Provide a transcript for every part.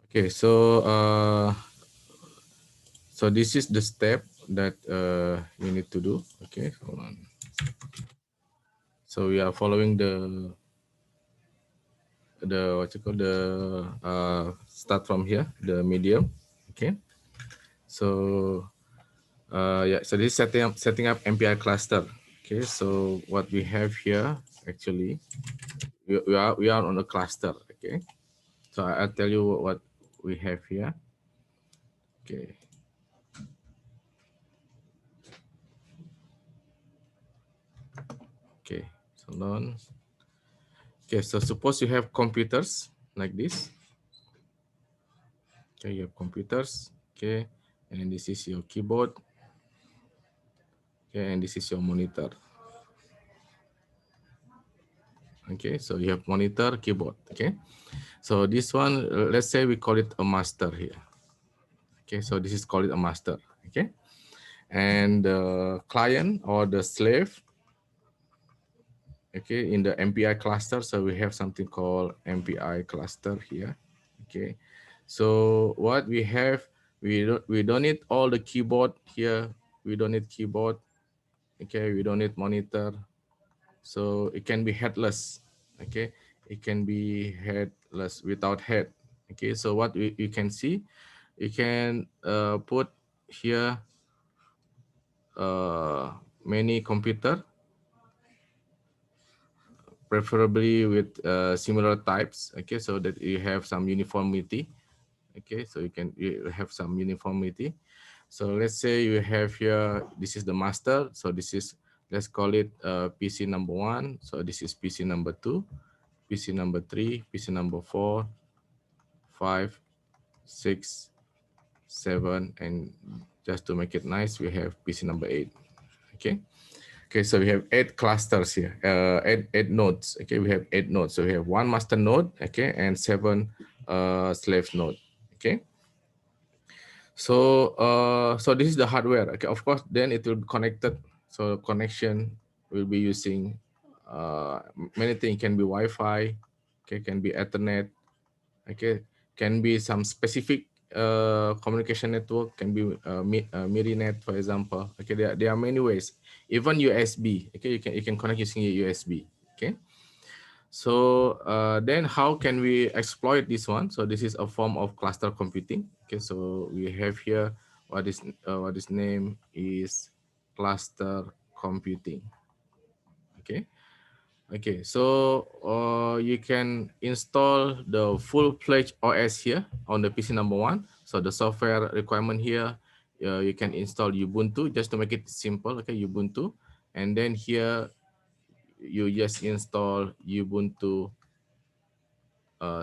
Okay, so this is the step that you need to do. Okay, hold on. So we are following the what you call the start from here, the medium. Okay, so yeah, so this is setting up MPI cluster. Okay, so what we have here actually, we are on a cluster. Okay, so I'll tell you what we have here. Okay, okay, so on. Okay, so suppose you have computers like this. Okay, you have computers. Okay, and this is your keyboard. Okay, and this is your monitor. Okay, so you have monitor, keyboard. Okay, so this one, let's say we call it a master here. Okay, so this is called it a master. Okay, and the client or the slave. Okay, in the MPI cluster, so we have something called MPI cluster here. Okay, so what we have, we don't need all the keyboard here. We don't need keyboard. Okay, we don't need monitor. So it can be headless. Okay, it can be headless without head. Okay, so what you can see, you can put here many computer, preferably with similar types. Okay, so that you have some uniformity. Okay, so you have some uniformity. So let's say you have here, this is the master. So this is, let's call it PC number 1. So this is PC number 2, PC number 3, PC number 4, 5, 6, 7, and just to make it nice, we have PC number 8. Okay. Okay, so we have 8 clusters here, eight nodes. Okay, we have 8 nodes. So we have 1 master node, okay, and 7 slave node. Okay. So this is the hardware. Okay, of course, then it will be connected. So connection will be using many things. Can be Wi-Fi, okay, can be Ethernet, okay, can be some specific communication network, can be MiriNet, for example. Okay, there are many ways. Even USB. Okay, you can connect using a USB. Okay. So then how can we exploit this one? So this is a form of cluster computing. Okay, so we have here what is name is cluster computing. Okay. Okay, so you can install the full-fledged OS here on the PC number 1. So the software requirement here, you can install Ubuntu just to make it simple. Okay, Ubuntu, and then here you just install Ubuntu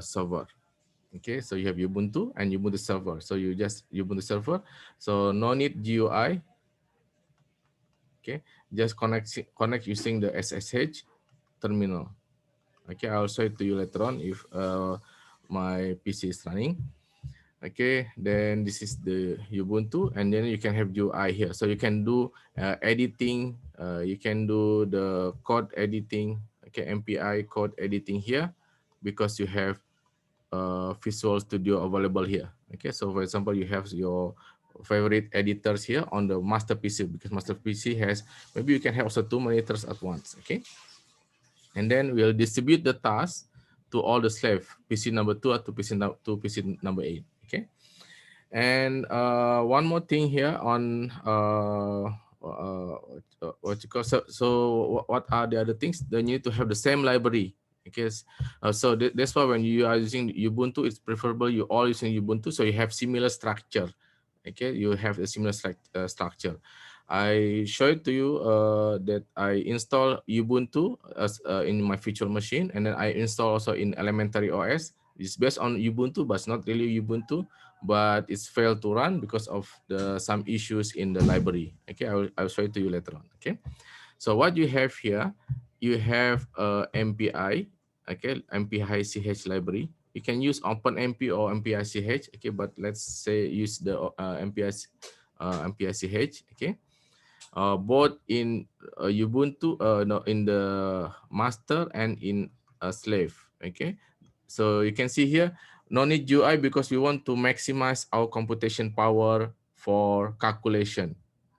server. Okay, so you have Ubuntu and Ubuntu server. So you just Ubuntu server. So no need GUI. Okay, just connect using the SSH terminal. Okay, I'll show it to you later on if my PC is running. Okay, then this is the Ubuntu, and then you can have UI here. So you can do editing. You can do the code editing. Okay, MPI code editing here because you have Visual Studio available here. Okay, so for example, you have your favorite editors here on the master PC because master PC has, maybe you can have also 2 monitors at once. Okay, and then we'll distribute the task to all the slave PC number 2 to PC number 8. Okay, and one more thing here on what you call, so what are the other things? They need to have the same library. Because so that's why when you are using Ubuntu, it's preferable you all using Ubuntu, so you have similar structure. Okay, you have a similar structure. I show it to you that I install Ubuntu as in my virtual machine, and then I install also in elementary OS. It's based on Ubuntu, but it's not really Ubuntu, but it's failed to run because of some issues in the library. Okay, I'll show it to you later on. Okay, so what you have here, you have MPI, okay, MPI-CH library. You can use OpenMP or MPI-CH, okay, but let's say use the MPI-CH, okay. Both in Ubuntu, no, in the master and in a slave, okay. So you can see here, no need GUI because we want to maximize our computation power for calculation.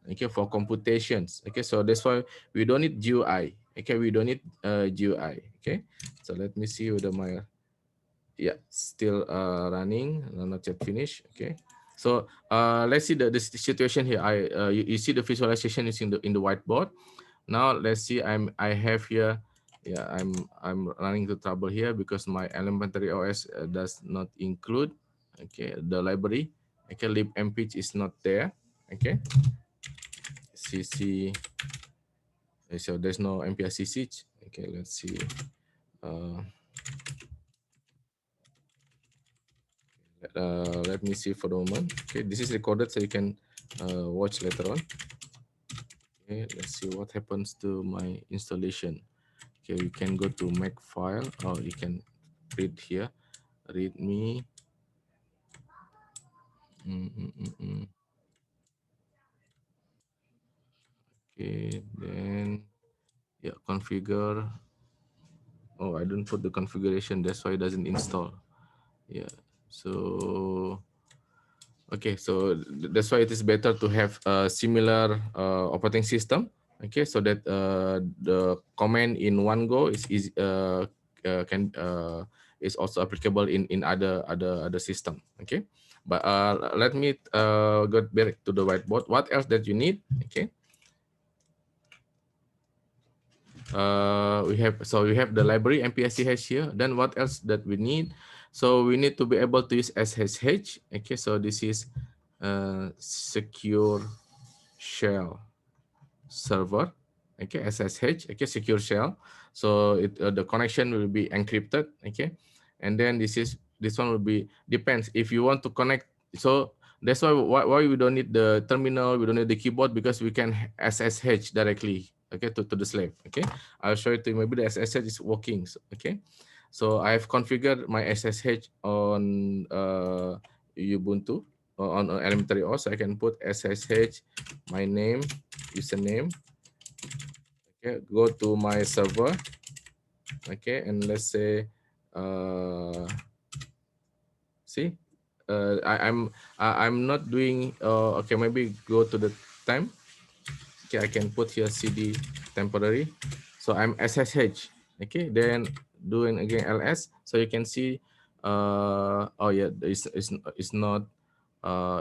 Okay, for computations. Okay, so that's why we don't need GUI. Okay, we don't need GUI. Okay, so let me see whether my still running, not yet finished. Okay, so let's see the situation here. You see the visualization is in the whiteboard. Now let's see. I have here. Yeah, I'm running into trouble here because my elementary OS does not include the library. Okay, libmpage is not there. Okay, cc. So there's no mpicc. Okay, let's see. Let me see for the moment. Okay, this is recorded so you can watch later on. Okay, let's see what happens to my installation. Okay, you can go to Make file, or you can read here, readme. Okay, then configure. Oh, I don't put the configuration, that's why it doesn't install. Yeah, so okay, so that's why it is better to have a similar operating system. Okay, so that the command in one go is easy, is also applicable in other system. Okay, but let me go back to the whiteboard. What else that you need? Okay, we have the library mpsch here. Then what else that we need? So we need to be able to use SSH. Okay, so this is secure shell server. Okay, SSH. Okay, secure shell. So the connection will be encrypted. Okay, and then this one will be depends if you want to connect. So that's why we don't need the terminal, we don't need the keyboard, because we can SSH directly. Okay, to the slave. Okay, I'll show it to you. Maybe the SSH is working. Okay, so I have configured my SSH on Ubuntu on elementary OS. So I can put SSH my name, username. Okay, go to my server. Okay, and let's say see I'm not doing okay, maybe go to the time. Okay, I can put here cd temporary. So I'm SSH. Okay, then doing again ls. So you can see oh yeah, it's not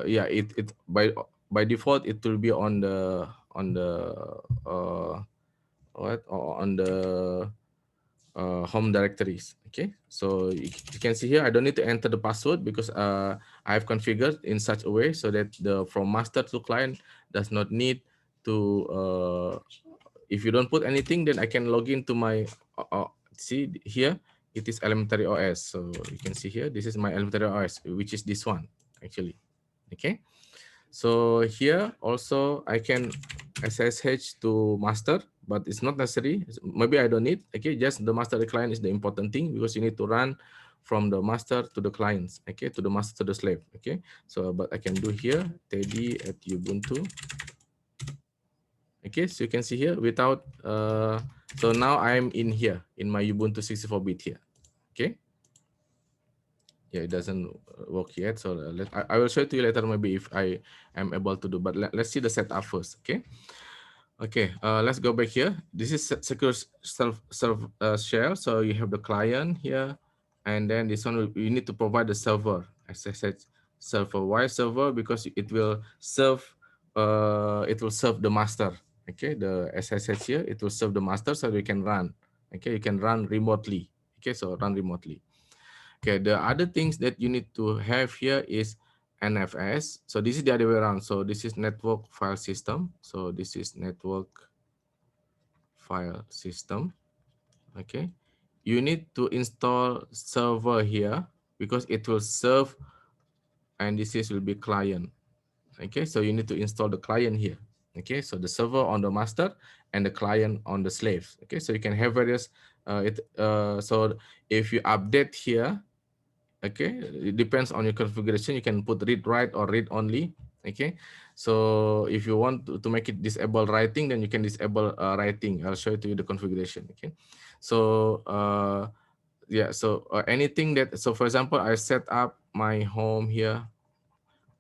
yeah, it by default it will be on the uh on the home directories. Okay, so you can see here I don't need to enter the password because I have configured in such a way so that the from master to client does not need to if you don't put anything, then I can log into my see here it is elementary OS. So you can see here this is my elementary OS, which is this one actually. Okay, so here also I can SSH to master, but it's not necessary. Maybe I don't need. Okay, just the master to the client is the important thing, because you need to run from the master to the clients. Okay, to the master to the slave. Okay, so but I can do here teddy at Ubuntu. Okay, so you can see here without so now I'm in here in my Ubuntu 64-bit here. Okay, yeah, it doesn't work yet, so I will show it to you later maybe if I am able to do, but let's see the setup first. Okay, let's go back here. This is secure shell. So you have the client here, and then this one you need to provide the server, SSH server. Why server? Because it will serve the master. Okay, the SSH here, it will serve the master, so you can run. Okay, you can run remotely. Okay, so run remotely. Okay, the other things that you need to have here is NFS. So this is the other way around. So this is network file system. So this is network file system. Okay, you need to install server here because it will serve, and this is will be client. Okay, so you need to install the client here. Okay, so the server on the master and the client on the slave. Okay, so you can have various so if you update here, okay, it depends on your configuration, you can put read write or read only. Okay, so if you want to make it disable writing, then you can disable writing. I'll show you to you the configuration. Okay, so yeah, so anything that, so for example, I set up my home here.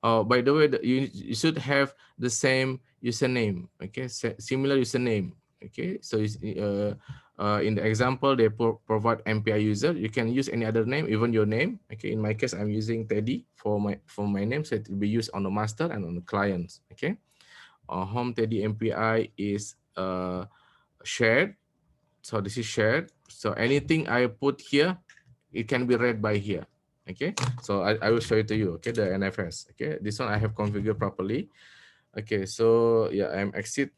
Oh, by the way, you should have the same username. Okay, similar username. Okay, so in the example they provide MPI user. You can use any other name, even your name. Okay, in my case, I'm using Teddy for my name, so it will be used on the master and on the clients. Okay, home Teddy MPI is shared. So this is shared. So anything I put here, it can be read by here. Okay, so I will show it to you. Okay, the NFS. Okay, this one I have configured properly. Okay, so yeah, I'm exit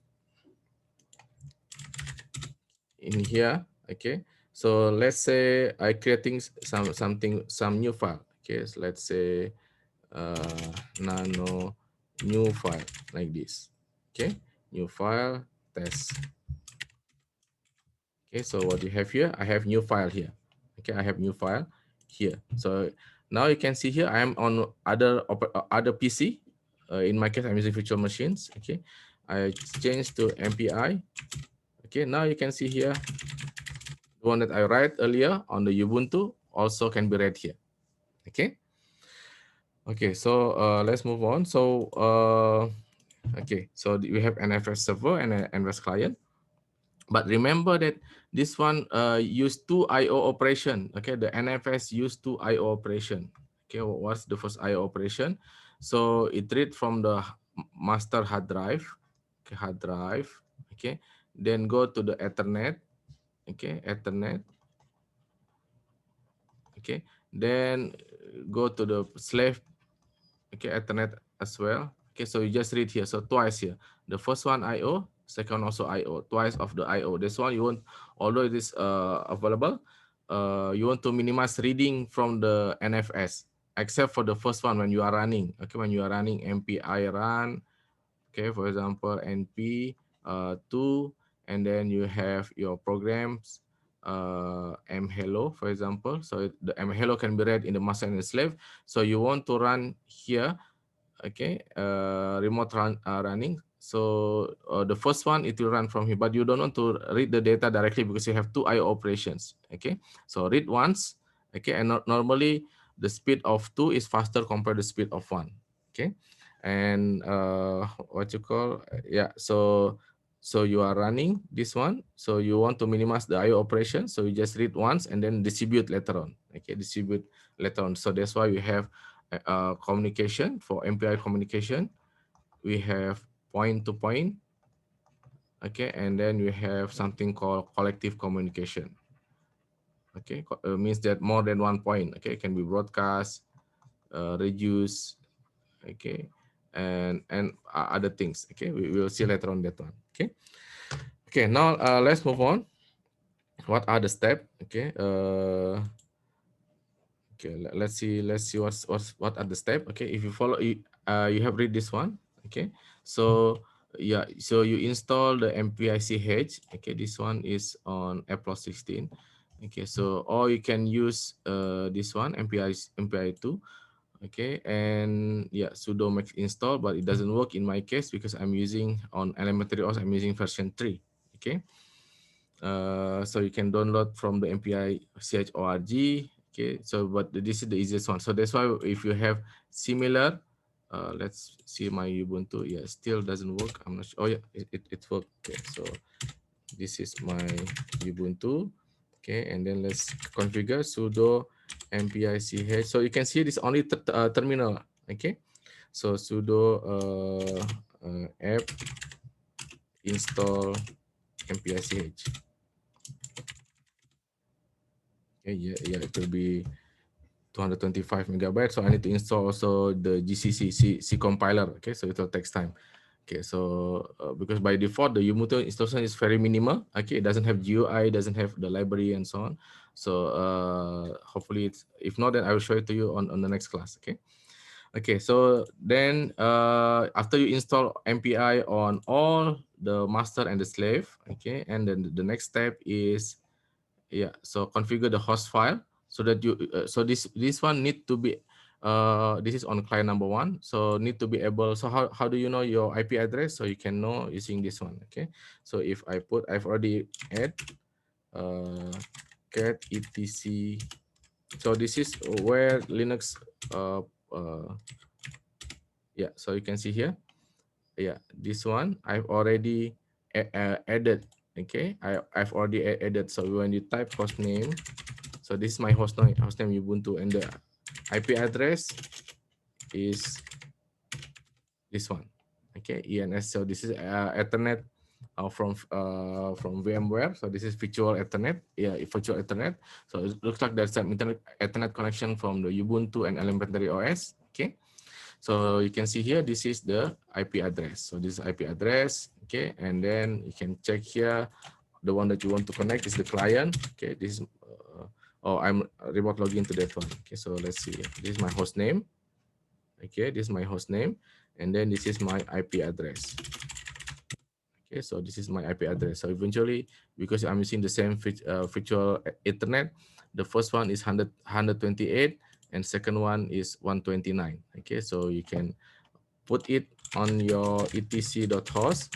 in here. Okay, so let's say I creating some new file. Okay, so let's say nano new file like this. Okay, new file test. Okay, so what you have here, I have new file here. Okay, I have new file here. So now you can see here, I am on other PC. In my case, I'm using virtual machines. Okay, I change to MPI. Okay, now you can see here, the one that I write earlier on the Ubuntu also can be read here. Okay. Okay, so let's move on. So okay, so we have NFS server and an NFS client. But remember that this one use two I/O operation. Okay, the NFS use two I/O operation. Okay, what's the first I/O operation? So it read from the master hard drive. Okay, hard drive. Okay, then go to the Ethernet. Okay, Ethernet. Okay, then go to the slave. Okay, Ethernet as well. Okay, so you just read here. So twice here. The first one I/O, second also I/O, twice of the I/O. This one you want, although it is available, you want to minimize reading from the NFS, except for the first one when you are running. Okay, when you are running MPI run. Okay, for example, NP 2, and then you have your programs mhello, for example. So the mhello can be read in the master and the slave. So you want to run here. Okay, remote running. So the first one, it will run from here, but you don't want to read the data directly because you have two IO operations. Okay, so read once. Okay, and normally the speed of 2 is faster compared to the speed of 1. Okay, and what you call, yeah, so you are running this one, so you want to minimize the IO operation, so you just read once and then distribute later on. Okay, distribute later on. So that's why we have communication. For MPI communication, we have point to point. Okay, and then we have something called collective communication. Okay, means that more than one point. Okay, can be broadcast, reduce. Okay, and other things. Okay, we will see later on that one. Okay, okay. Now let's move on. What are the steps? Okay, okay. Let's see what are the steps. Okay, if you follow, you have read this one. Okay, so yeah, so you install the MPICH. Okay, this one is on Apple 16. Okay, so or you can use this one, MPI 2. Okay, and yeah, sudo max install, but it doesn't work in my case because I'm using on elementary OS, I'm using version 3. Okay, so you can download from the MPI CH.org. Okay, so but this is the easiest one. So that's why if you have similar, let's see my Ubuntu. Yeah, still doesn't work. I'm not sure. Oh yeah, it worked. Okay, so this is my Ubuntu. Okay, and then let's configure sudo mpich. So you can see this only terminal. Okay, so sudo app install mpich. Okay, yeah, it will be 225 megabytes. So I need to install also the GCC C compiler. Okay, so it will take time. Okay, so because by default the Ubuntu installation is very minimal. Okay, it doesn't have GUI, doesn't have the library and so on. So hopefully it's, if not, then I will show it to you on the next class. Okay. Okay, so then after you install MPI on all the master and the slave, okay, and then the next step is, yeah, so configure the host file so that you so this one need to be this is on client number 1, so need to be able. So how do you know your IP address? So you can know using this one. Okay, so if I put, I've already add uh, cat etc. So this is where Linux, yeah, so you can see here, yeah, this one I've already added. Okay, I've already added. So when you type host name, so this is my host name Ubuntu, and the IP address is this one. Okay, ENS. So this is Ethernet from VMware. So this is virtual Ethernet. Yeah, virtual Ethernet. So it looks like there's an Ethernet connection from the Ubuntu and Elementary OS. Okay. So you can see here, this is the IP address. So this is IP address. Okay, and then you can check here. The one that you want to connect is the client. Okay, this is. Oh, I'm remote login to that one. Okay, so let's see. This is my host name. Okay, this is my host name, and then this is my IP address. Okay, so this is my IP address. So eventually, because I'm using the same virtual Ethernet, the first one is 128, and second one is 129. Okay, so you can put it on your etc.host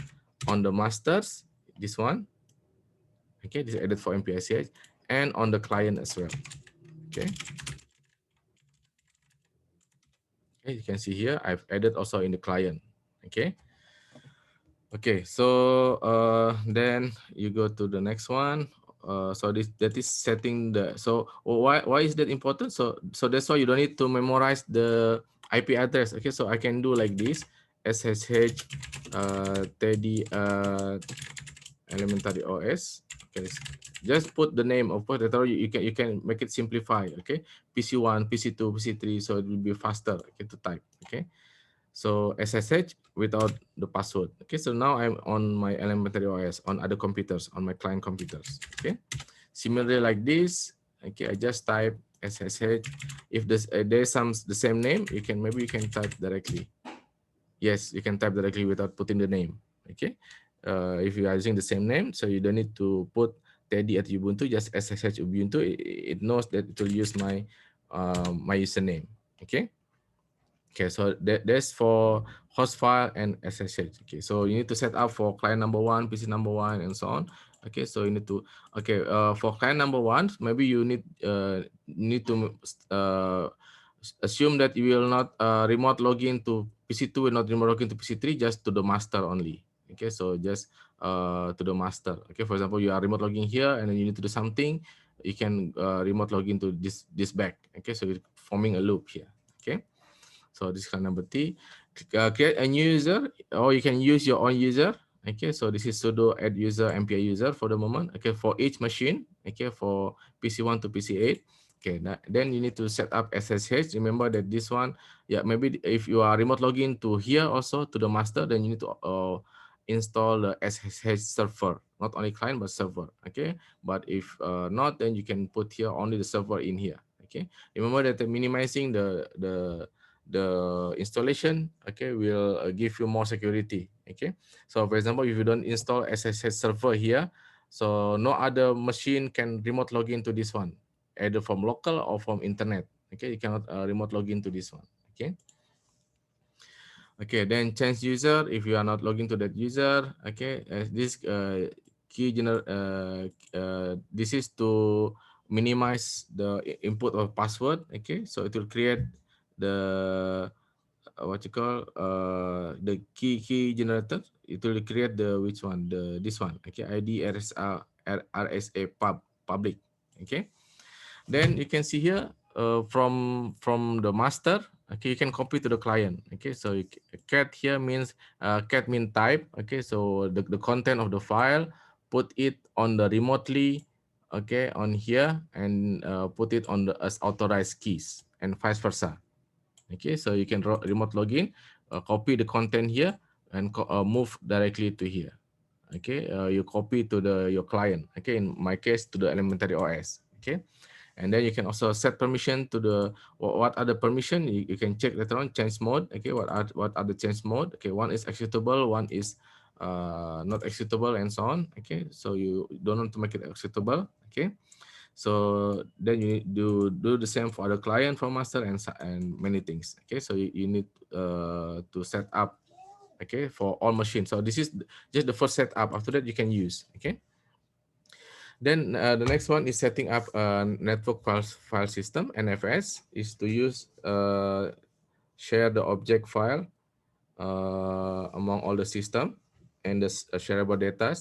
on the masters, this one. Okay, this is added for MPICH, and on the client as well. Okay. Okay, you can see here, I've added also in the client. Okay. Okay, so then you go to the next one. So that is setting the, so why is that important? So that's why you don't need to memorize the IP address. Okay, so I can do like this: SSH Teddy Elementary OS. Okay, just put the name. Of course, you can make it simplify. Okay, PC1, PC2, PC3, so it will be faster. Okay, to type. Okay. So SSH without the password. Okay, so now I'm on my elementary OS on other computers, on my client computers. Okay, similarly like this. Okay, I just type SSH. If there's the same name, maybe you can type directly. Yes, you can type directly without putting the name. Okay, if you are using the same name, so you don't need to put Teddy at Ubuntu, just SSH Ubuntu. It knows that it will use my username. Okay. Okay, so that's for host file and SSH. Okay, so you need to set up for client number one, PC number one, and so on. Okay, so you need to, okay, for client number one, maybe you need to assume that you will not remote login to PC2 and not remote login to PC3, just to the master only. Okay, so just to the master. Okay, for example, you are remote logging here and then you need to do something, you can remote login to this back. Okay, so it's forming a loop here. Okay. So this is kind number T. Create a new user, or you can use your own user. Okay, so this is sudo add user MPI user for the moment. Okay, for each machine. Okay, for PC1 to PC8. Okay, then you need to set up SSH. Remember that this one, yeah, maybe if you are remote login to here also to the master, then you need to install the SSH server, not only client but server. Okay, but if not, then you can put here only the server in here. Okay, remember that minimizing the installation, okay, will give you more security. Okay, so for example, if you don't install SSH server here, so no other machine can remote log into this one, either from local or from internet. Okay, you cannot remote log into this one. Okay. Okay, then change user if you are not logging to that user. Okay, this this is to minimize the input of password. Okay, so it will create the what you call the key generator. It will create the which one, the this one. Okay, ID RSA public. Okay, then you can see here from the master. Okay, you can copy to the client. Okay, so cat here means cat mean type. Okay, so the content of the file, put it on the remotely, okay, on here, and put it on the as authorized keys, and vice versa. Okay, so you can remote login, copy the content here, and move directly to here. Okay, you copy to your client. Okay, in my case to the elementary OS. Okay, and then you can also set permission to the what are the permission. You can check later on change mode. Okay, what are the change mode? Okay, one is executable, one is not executable, and so on. Okay, so you don't want to make it executable. Okay, so then you need to do the same for other client, for master, and many things. Okay, so you need to set up, okay, for all machines. So this is just the first setup. After that, you can use. Okay. Then the next one is setting up a network file system. NFS is to use share the object file among all the system and the shareable data.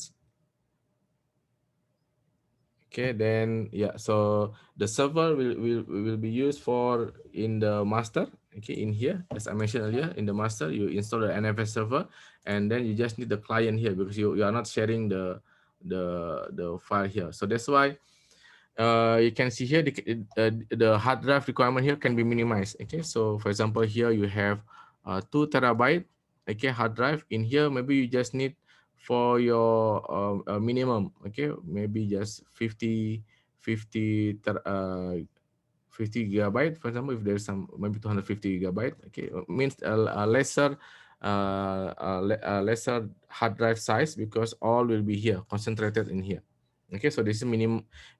Okay, then yeah, so the server will be used for in the master. Okay, in here, as I mentioned earlier, in the master, you install the NFS server, and then you just need the client here because you are not sharing the file here. So that's why you can see here the hard drive requirement here can be minimized. Okay, so for example, here you have 2 terabyte. Okay, hard drive. In here, maybe you just need for your minimum. Okay, maybe just 50 gigabyte, for example. If there's some, maybe 250 gigabyte. Okay, means a lesser lesser hard drive size, because all will be here concentrated in here. Okay, so this is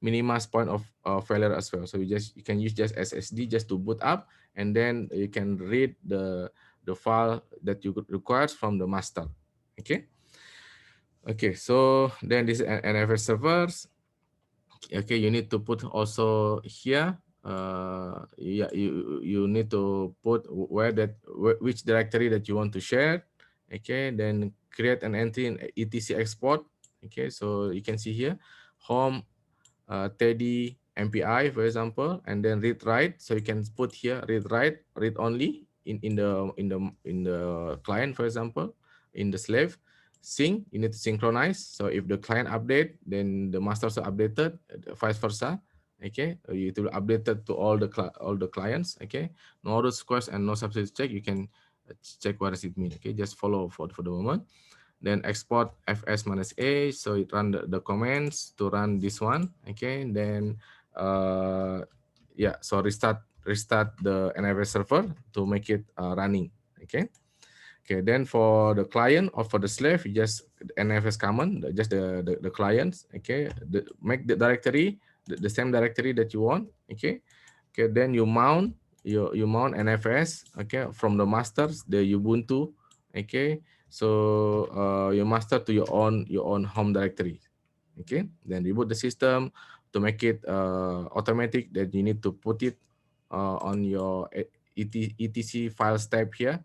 minimize point of failure as well. So you can use just SSD just to boot up, and then you can read the file that you require from the master. Okay. Okay, so then this is NFS servers. Okay, you need to put also here. Yeah, you need to put which directory that you want to share. Okay, then create an entry in etc export. Okay, so you can see here home Teddy MPI, for example, and then read write. So you can put here read write, read only in the client, for example, in the slave. Sync, you need to synchronize. So if the client update, then the master also updated, vice versa. Okay, it will updated to all the clients. Okay, no root request and no substitute check. You can check what does it mean. Okay, just follow for the moment. Then export fs-a, so it run the commands to run this one. Okay, then yeah, so restart the NFS server to make it running. Okay. Okay, then for the client or for the slave, you just NFS command, just the clients. Okay, make the directory the same directory that you want. Okay. Okay, then you mount NFS. Okay, from the masters, the Ubuntu. Okay, so you master to your own home directory. Okay, then reboot the system to make it automatic. That you need to put it on your etc file type here.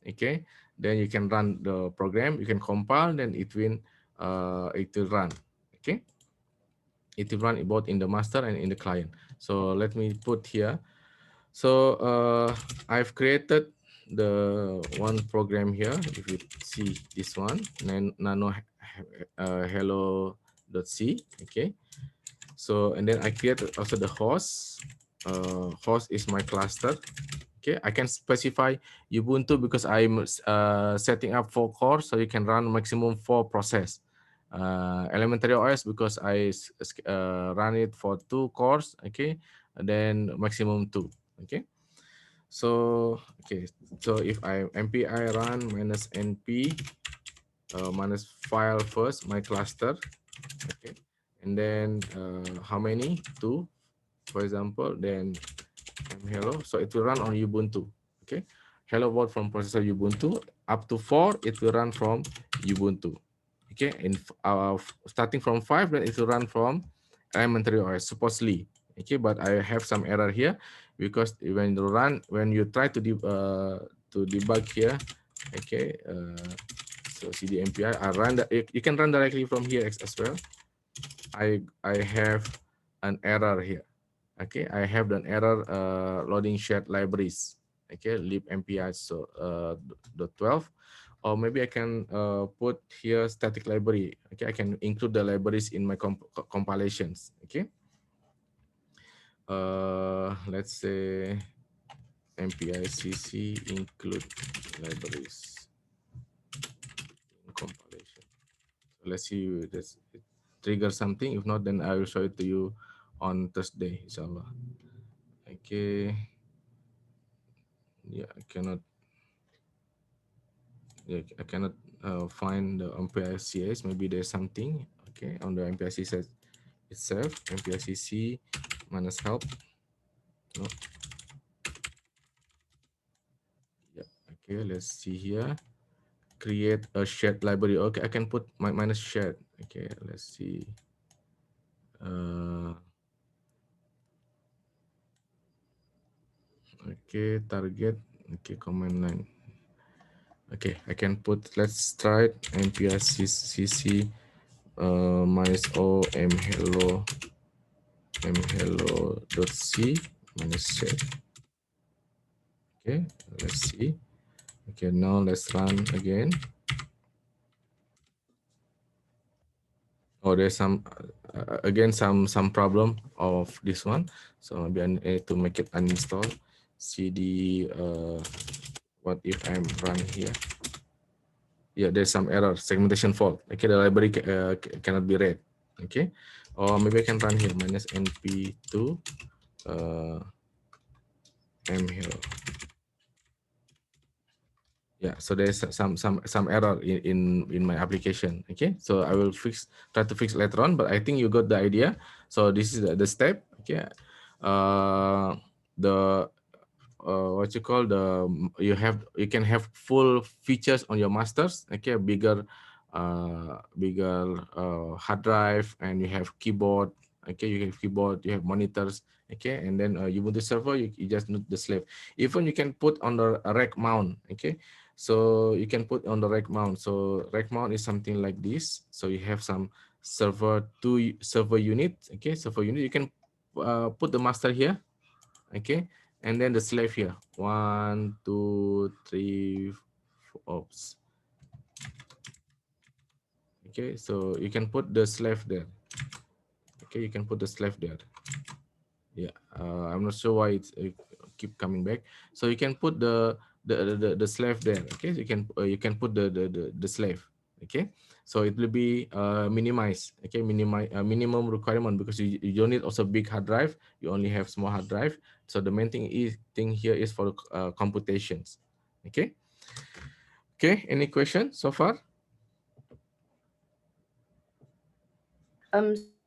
Okay, then you can run the program. You can compile, then it will run. Okay, it will run both in the master and in the client. So let me put here. So I've created the one program here. If you see this one, nano hello.c. Okay, so and then I created also the host. Host is my cluster. Okay, I can specify Ubuntu because I'm setting up 4 cores, so you can run maximum 4 process. Elementary OS because I run it for 2 cores. Okay, and then maximum 2. Okay, so okay, so if I mpi run minus np minus file first my cluster. Okay, and then how many? 2, for example. Then hello, so it will run on Ubuntu. Okay, hello world from processor Ubuntu. Up to 4, it will run from Ubuntu. Okay, and starting from 5, then it will run from elementary OS supposedly. Okay, but I have some error here because when you try to debug here. Okay, so cd mpi I run that. You can run directly from here as well. I have an error here. Okay, I have an error loading shared libraries. Okay, libmpi so the 12, or maybe I can put here static library. Okay, I can include the libraries in my compilations. Okay, let's say mpicc include libraries in compilation. So let's see if it trigger something. If not, then I will show it to you on Thursday, inshallah. Okay. Yeah, I cannot find the MPICs. Maybe there's something. Okay, on the MPIC itself, MPICC minus help. No. Yeah. Okay, let's see here. Create a shared library. Okay, I can put my minus shared. Okay, let's see. Uh, okay, target. Okay, command line. Okay, I can put. Let's try it. npr minus o m hello dot c minus set. Okay, let's see. Okay, now let's run again. Oh, there's some again some problem of this one. So maybe I need to make it uninstall. cd what if I'm run here? Yeah, there's some error, segmentation fault. Okay, the library cannot be read. Okay, or maybe I can run here minus np2 m hero. Yeah, so there's some error in my application. Okay, so I will try to fix later on, but I think you got the idea. So this is the step. Okay, the what you call the you can have full features on your masters. Okay, bigger hard drive, and you have keyboard. Okay, you have keyboard, you have monitors. Okay, and then Ubuntu server, you just need the slave. Even you can put on the rack mount. Okay, so you can put on the rack mount. So rack mount is something like this. So you have some server unit. Okay, server unit, you can put the master here. Okay, and then the slave here. 1 2 3 4. Oops. Okay, so you can put the slave there. Okay, you can put the slave there. Yeah, I'm not sure why it's keep coming back. So you can put the slave there. Okay, so you can put the slave. Okay, so it will be minimized. Okay, minimum requirement, because you don't need also big hard drive. You only have small hard drive. So the main thing here is for computations. Okay. Okay. Any question so far?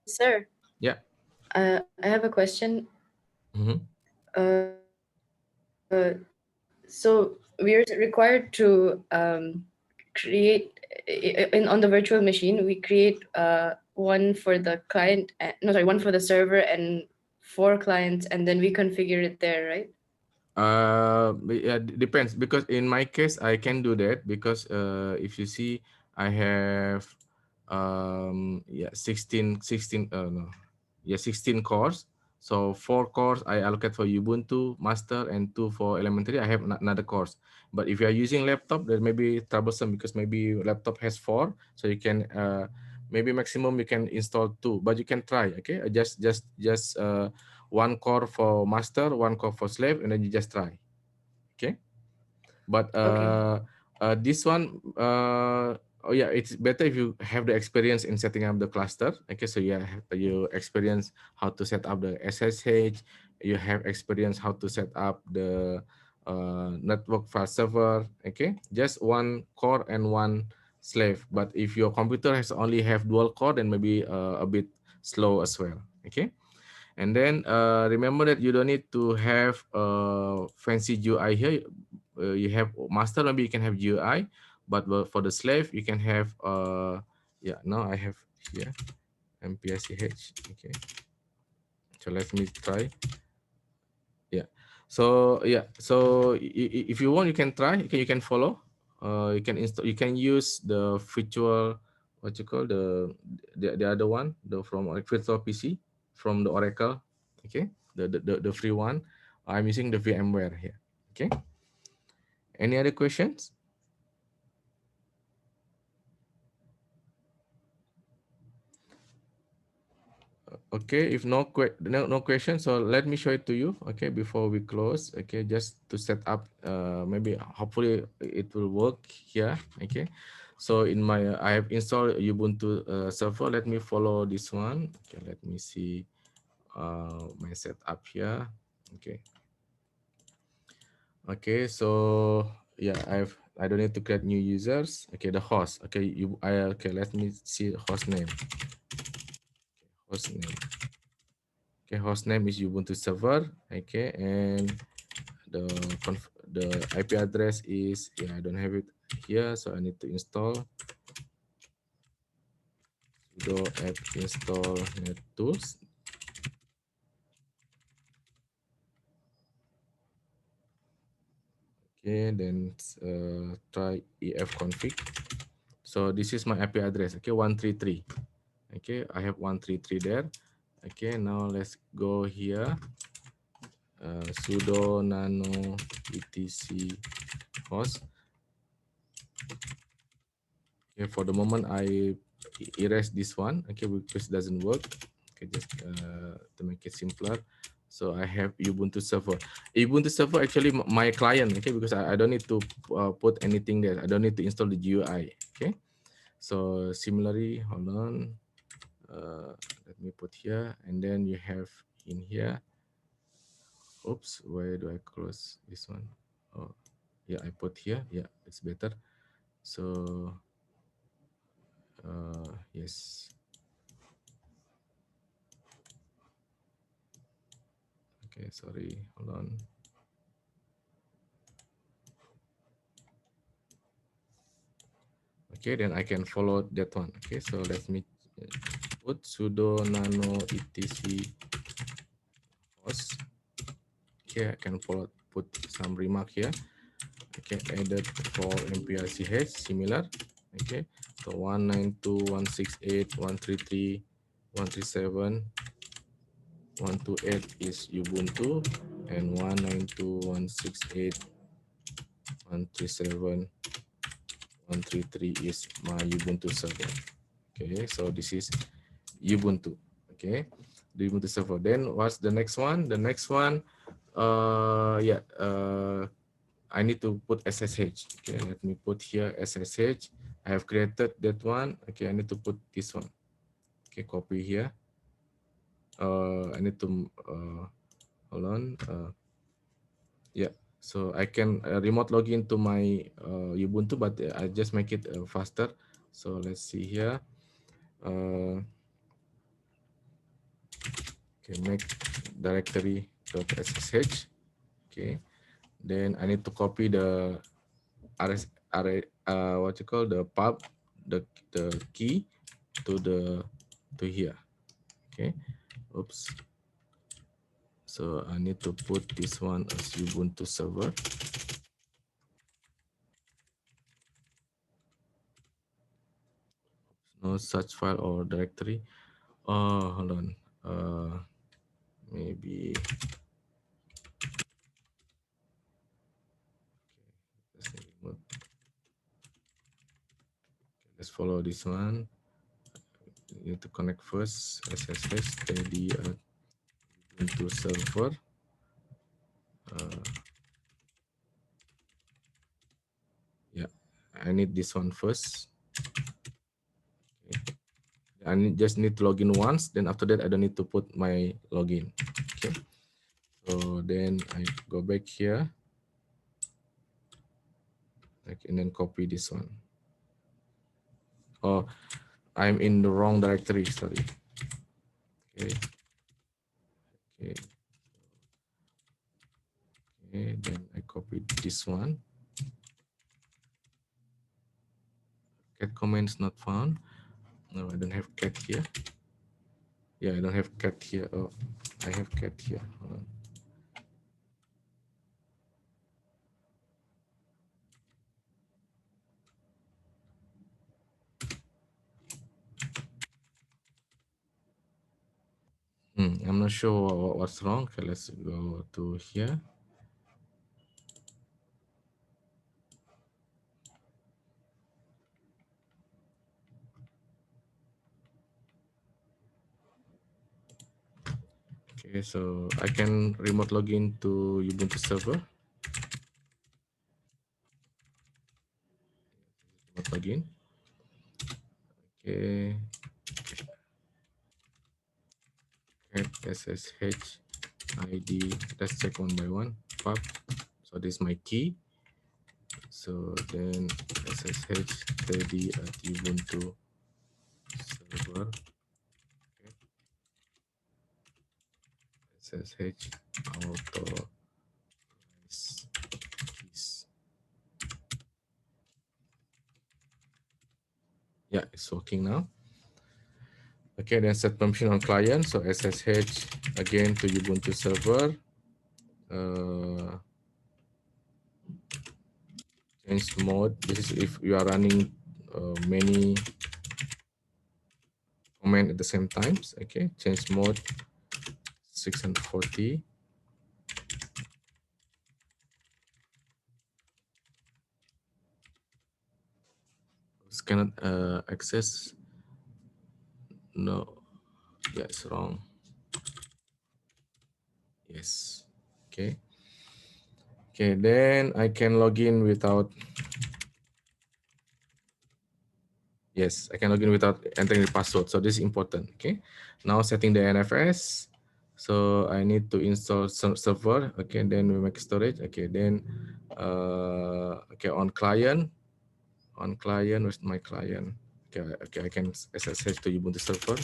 Sir, Yeah. I have a question. Mm-hmm. So we're required to create on the virtual machine. We create one for the client. No, sorry, one for the server and 4 clients, and then we configure it there, right? Yeah, depends, because in my case I can do that, because if you see, I have yeah 16 no, yeah 16 cores. So 4 cores I allocate for Ubuntu master, and 2 for elementary. I have another course. But if you are using laptop, that may be troublesome, because maybe laptop has 4, so you can maybe maximum you can install 2, but you can try. Okay, just 1 core for master, 1 core for slave, and then you just try. Okay, but Okay. this one, oh yeah, it's better if you have the experience in setting up the cluster. Okay, so you experience how to set up the SSH, you have experience how to set up the network file server. Okay, just 1 core and 1 slave. But if your computer has only have dual core, then maybe a bit slow as well. Okay. And then remember that you don't need to have a fancy GUI here. You have master, maybe you can have GUI, but for the slave, you can have, yeah, now I have here, mpich. Okay, so let me try. Yeah. So yeah, so if you want, you can try. You can follow. You can install. You can use the virtual, what you call the other one, the from virtual PC from the Oracle. Okay, the free one. I'm using the VMware here. Okay. Any other questions? Okay, if no question, so let me show it to you. Okay, before we close. Okay, just to set up. Maybe hopefully it will work here. Okay, so I have installed Ubuntu server. Let me follow this one. Okay, let me see my setup here. Okay. Okay, so yeah, I don't need to create new users. Okay, the host. Okay, okay. Let me see host name. Host name. Okay, host name is Ubuntu server. Okay, and the the IP address is, yeah, I don't have it here, so I need to install sudo apt install nettools. Okay, then try efconfig. So this is my IP address. Okay, 133. Okay, I have 133 there. Okay, now let's go here. Sudo nano etc host. Okay, for the moment I erase this one. Okay, because it doesn't work. Okay, just to make it simpler. So I have Ubuntu server. Ubuntu server actually my client. Okay, because I don't need to put anything there. I don't need to install the GUI. Okay, so similarly, hold on. Let me put here, and then you have in here. Oops, where do I close this one? Oh, yeah, I put here. Yeah, it's better. So yes. Okay, sorry, hold on. Okay, then I can follow that one. Okay, so let me put sudo nano etc host. Okay, I can follow, put some remark here. Okay, added for MPRCH similar. Okay, so 192.168.133.137. 128 is Ubuntu, and 192.168.137.133 is my Ubuntu server. Okay, so this is Ubuntu. Okay, the Ubuntu server. Then what's the next one? The next one, I need to put SSH. Okay, let me put here SSH. I have created that one. Okay, I need to put this one. Okay, copy here. I need to hold on. Yeah, so I can remote login to my Ubuntu, but I just make it faster. So let's see here. Okay, make directory.ssh. Okay, then I need to copy the what you call the pub, the key to here. Okay, oops. So I need to put this one as Ubuntu server. No such file or directory. Oh, hold on. Maybe let's follow this one. You need to connect first. SSH steady into server. Yeah, I need this one first. Okay. Just need to log in once. Then after that, I don't need to put my login. Okay. So then I go back here. Okay, and then copy this one. Oh, I'm in the wrong directory. Sorry. Okay. Okay. Okay. Then I copy this one. Cat commands not found. No, I don't have cat here. Yeah, I don't have cat here. Oh, I have cat here. Hold on. I'm not sure what's wrong. Okay, let's go to here. Okay, so I can remote login to Ubuntu server. Remote login. Okay. Add SSH ID. Let's check one by one. Pub. So this is my key. So then SSH steady at Ubuntu server. Okay. SSH auto keys. Yeah, it's working now. Okay, then set permission on client. So SSH again to Ubuntu server. Change mode. This is if you are running many command at the same times. Okay, change mode 640. Cannot access. No, yeah, it's wrong. Yes. Okay. Okay, then I can log in without. Yes, I can log in without entering the password. So this is important. Okay. Now setting the NFS. So I need to install some server. Okay, then we make storage. Okay, then okay, on client. On client, where's my client? Okay, okay, I can SSH to Ubuntu server.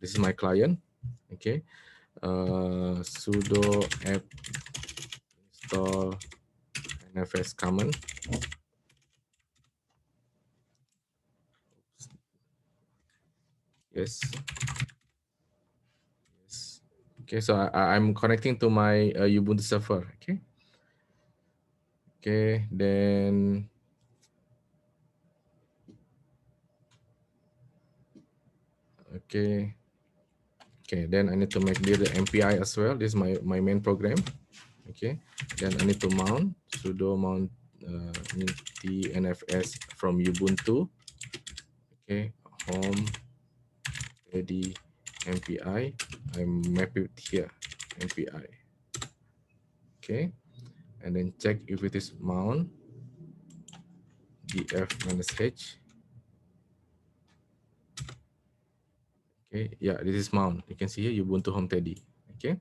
This is my client. Okay. Sudo apt install NFS command. Yes. Yes. Okay, so I'm connecting to my Ubuntu server. Okay. Okay, then okay. Okay, then I need to make the MPI as well. This is my main program. Okay, then I need to mount sudo mount tnfs from Ubuntu. Okay, home ready MPI. I map it here MPI. Okay, and then check if it is mount df-h. Okay, yeah, this is mount. You can see here Ubuntu home teddy. Okay,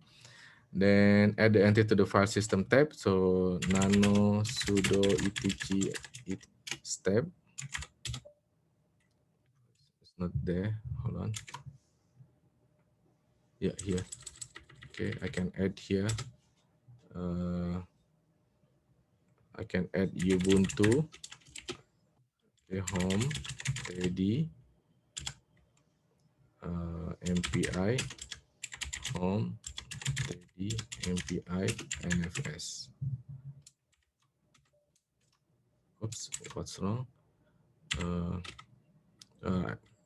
then add the entity to the file system tab. So nano sudo etc step. It's not there. Hold on. Yeah, here. Okay, I can add here. I can add Ubuntu. Okay, home ready MPI home ready MPI NFS. Oops, what's wrong?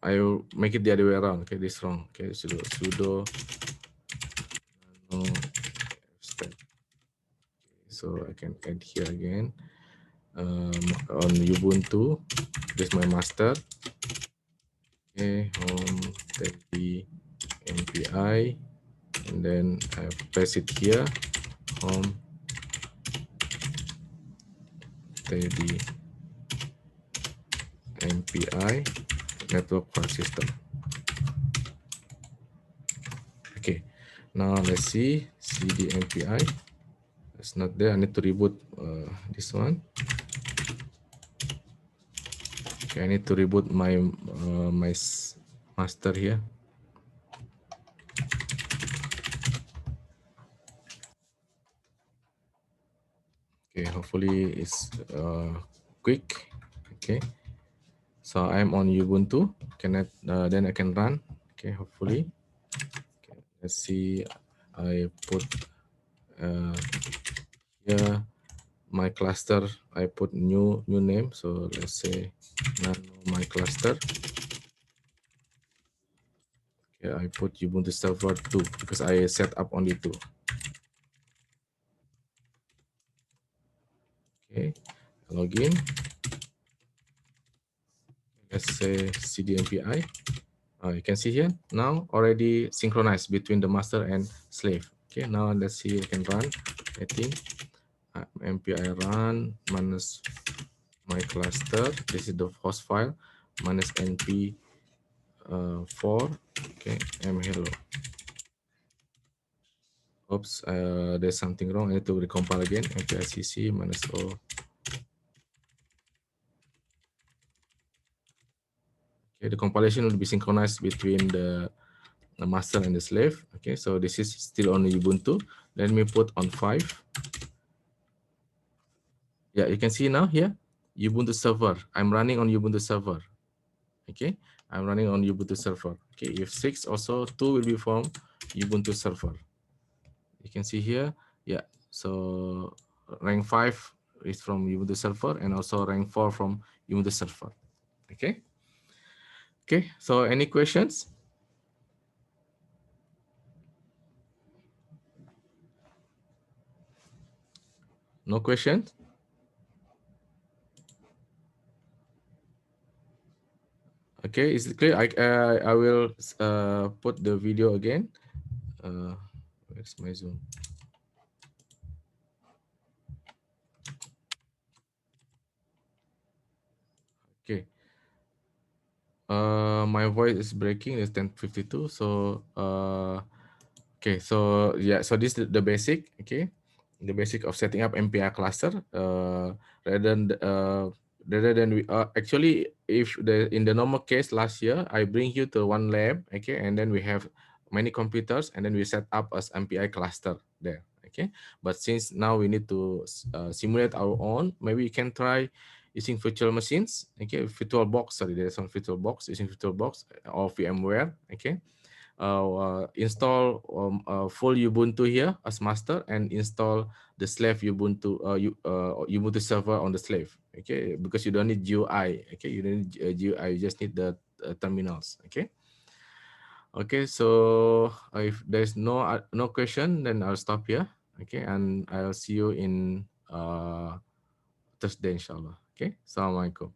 I will make it the other way around. Okay, this wrong. Okay, sudo no step. So I can add here again on Ubuntu. This is my master. Okay, home teddy MPI, and then I paste it here. Home teddy MPI network file system. Okay, now let's see cd MPI. It's not there. I need to reboot this one. Okay, I need to reboot my my master here. Okay, hopefully it's quick. Okay, so I'm on Ubuntu. Can I, then I can run. Okay, hopefully. Okay, let's see. I put here my cluster. I put new name. So let's say nano my cluster. Okay, I put Ubuntu server 2 because I set up only 2. Okay, login. Let's say cdmpi. You can see here now already synchronized between the master and slave. Okay, now let's see. I can run. I think mpi run minus my cluster. This is the host file minus np 4. Okay, hello. Oops, there's something wrong. I need to recompile again. mpicc minus o. Okay, the compilation will be synchronized between the master and the slave. Okay, so this is still on Ubuntu. Let me put on 5. Yeah, you can see now here, Ubuntu server. I'm running on Ubuntu server. Okay, I'm running on Ubuntu server. Okay, if 6 also 2 will be from Ubuntu server. You can see here, yeah. So rank 5 is from Ubuntu server and also rank 4 from Ubuntu server. Okay. Okay. So any questions? No questions? Okay, is it clear? I will put the video again. Where's my Zoom? Okay. My voice is breaking. It's 10:52. So okay. So yeah. So this is the basic. Okay, the basic of setting up MPI cluster. Rather than we actually, if in the normal case last year I bring you to one lab. Okay, and then we have many computers and then we set up as MPI cluster there. Okay, but since now we need to simulate our own, maybe we can try using virtual machines. Okay, VirtualBox. Sorry, there's some VirtualBox, using VirtualBox or VMware. Okay, install full Ubuntu here as master and install the slave Ubuntu Ubuntu server on the slave. Okay, because you don't need GUI. Okay, you don't need GUI. You just need the terminals. Okay. Okay, so if there's no question, then I'll stop here. Okay, and I'll see you in Thursday, inshallah. Okay, Assalamualaikum.